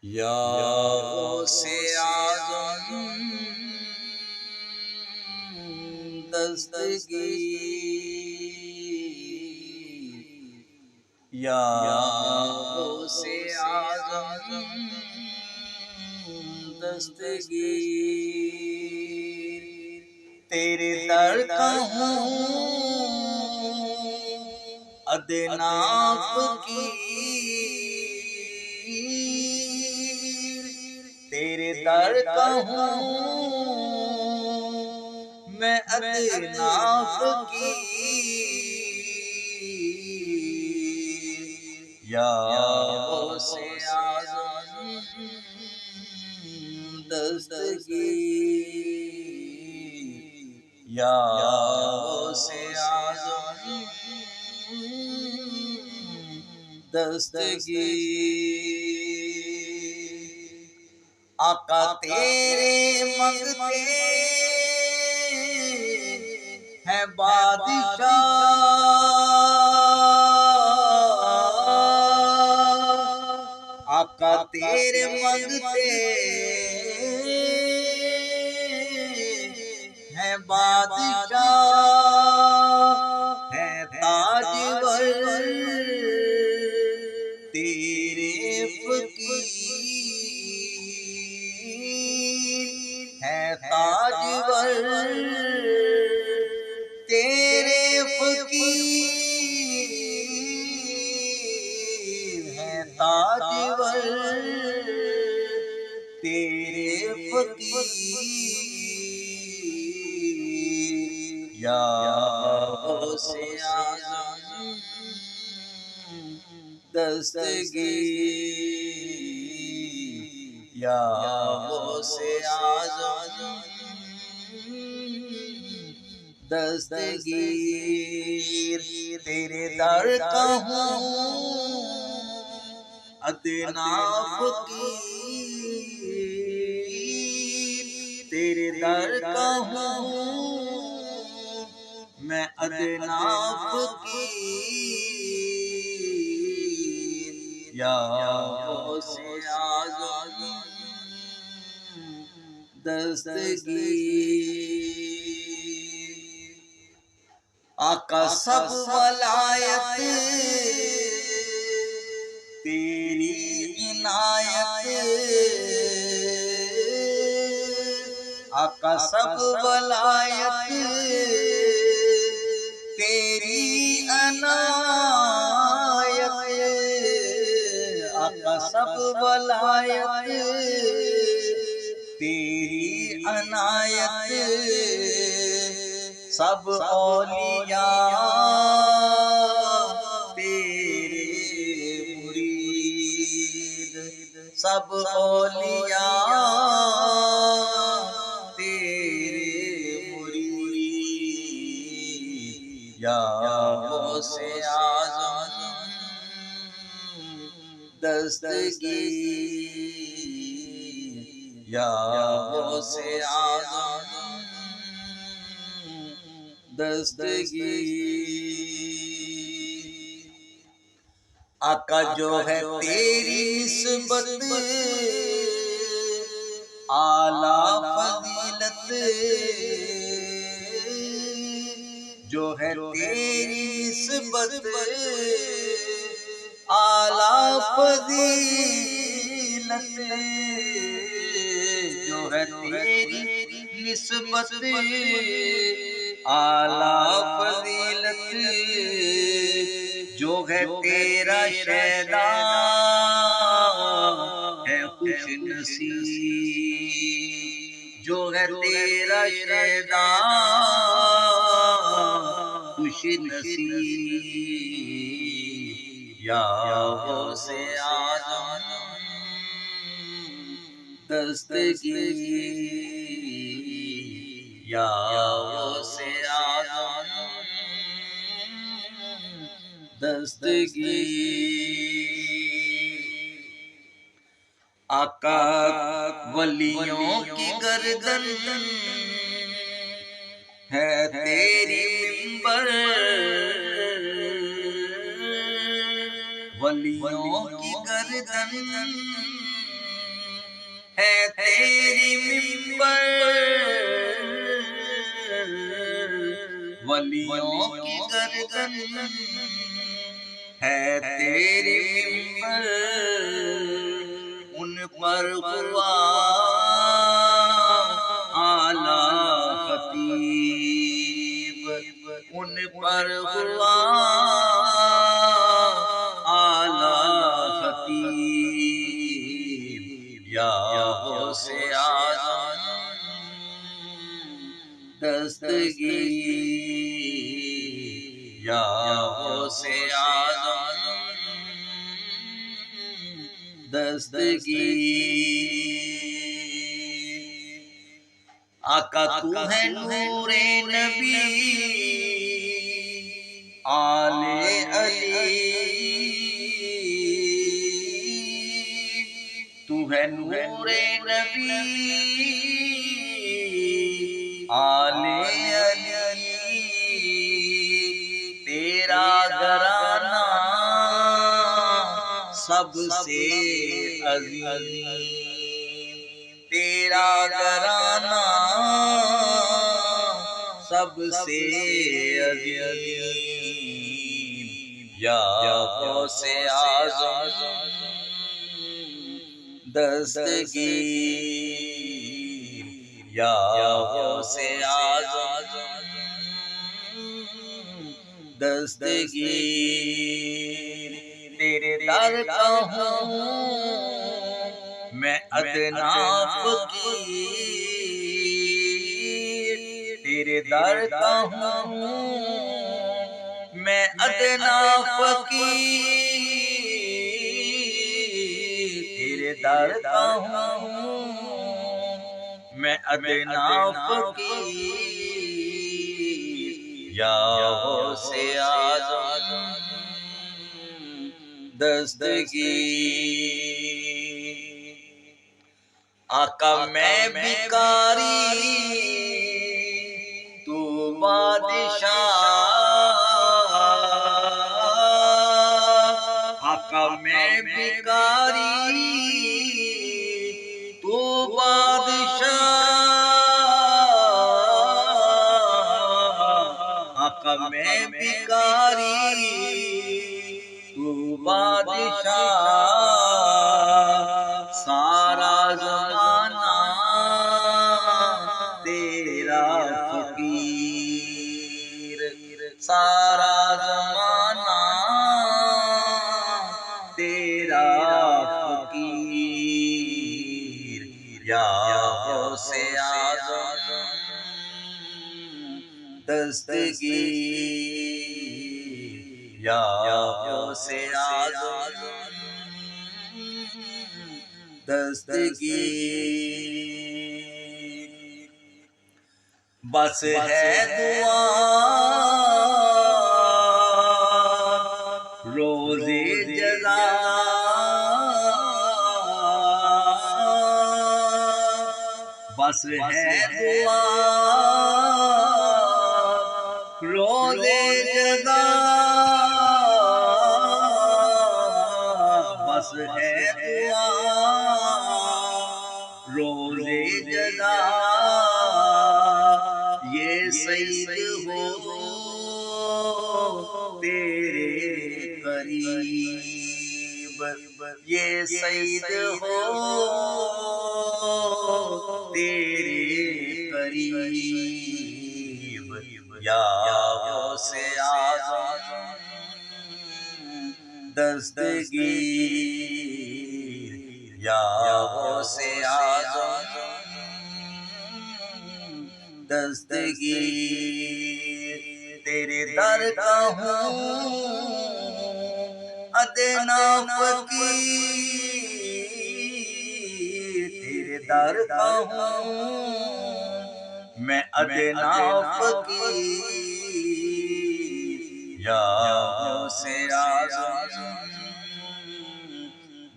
یا غوث اعظم دستگیر، یا غوث اعظم دستگیر، تیرے در کا ہوں ادنا فقیر، تیرے در کا ہوں میں ادنا فقیر، یا غوث اعظم دستگیر، یا غوث اعظم دستگیر، آقا تیرے منگتے ہیں بادشاہ، آقا تیرے منگتے ہیں بادشاہ، ہے تاجور تیرے فقیر، ہے تاجور تیرے فقیر، ہے تاجور تیرے فقیر، یا غوث اعظم دستگیر، یا غوث اعظم دستگیر، تیرے در کا ہوں ادنا فقیر، تیرے در کا ہوں میں ادنا فقیر، یا غوث اعظم دستگیر، آقا سب ولایت تیری عنایت، آقا سب ولایت تیری عنایت، آقا سب ولایت تیری عنایت، سب اولیاء تیرے مرید، سب اولیاء تیرے مرید، یا غوث اعظم دستگیر، یا غوث اعظم دستگیر، آقا جو ہے تیری نسبت اعلیٰ فضیلت، جو ہے تیری نسبت اعلیٰ فضیلت، جو ہے تیری نسبت اعلیٰ فضیلت، جو ہے تیرا شیدا ہے خوش نصیب، جو ہے تیرا شیدا خوش نصیب، یا غوث اعظم دستگیر، یا غوث اعظم دستگیر، آقا ولیوں کی گردن ہے تیری منبر، ولیوں کی گردن ہے تیری ممبر ولیوں کی گردن ہے تیری ممبر ان پر ہوا اعلیٰ خطیب ان پر ہوا اعلیٰ خطیب یا غوث اعظم دستگیر یا غوث اعظم دستگیر آقا تو ہے نور نبی آل علی تو ہے نور نبی آل علی تیرا گھرانہ سب سے عظیم تیرا گھرانہ سب سے عظیم یا غوث اعظم دستگیر یا غوث اعظم دستگیر تیرے در کا ہوں میں ادنا فقیر تیرے در کا ہوں میں ادنا فقیر تیرے در کا ہوں میں ادنا فقیر یا غوث اعظم دستگیر آقا میں بھکاری تو بادشاہ آقا میں بھکاری تو بادشاہ آقا میں بھکاری تو بادشاہ سارا زمانہ تیرا فقیر سارا زمانہ تیرا فقیر یا غوث اعظم دستگیر یا غوث اعظم دستگیر بس ہے دعا روز جزا بس ہے دعا روز جزا بس ہے دعا روز جزا یہ سید ہو تیرے قریب یہ سید ہو تیرے قریب یا غوث اعظم دستگیر یا غوث اعظم دستگیر تیرے در کا ہوں ادنا فقیر تیرے در کا ہوں میں ادنا فقیر یا غوث اعظم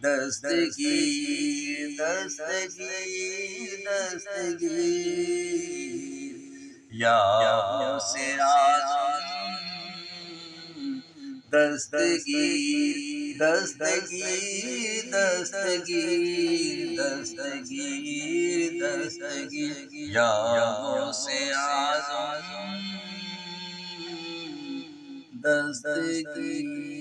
دستگیر دستگیر دستگیر یا غوث اعظم دستگیر دستگیر دستگیر دستگیر دستگیر یا غوث اعظم دستگیر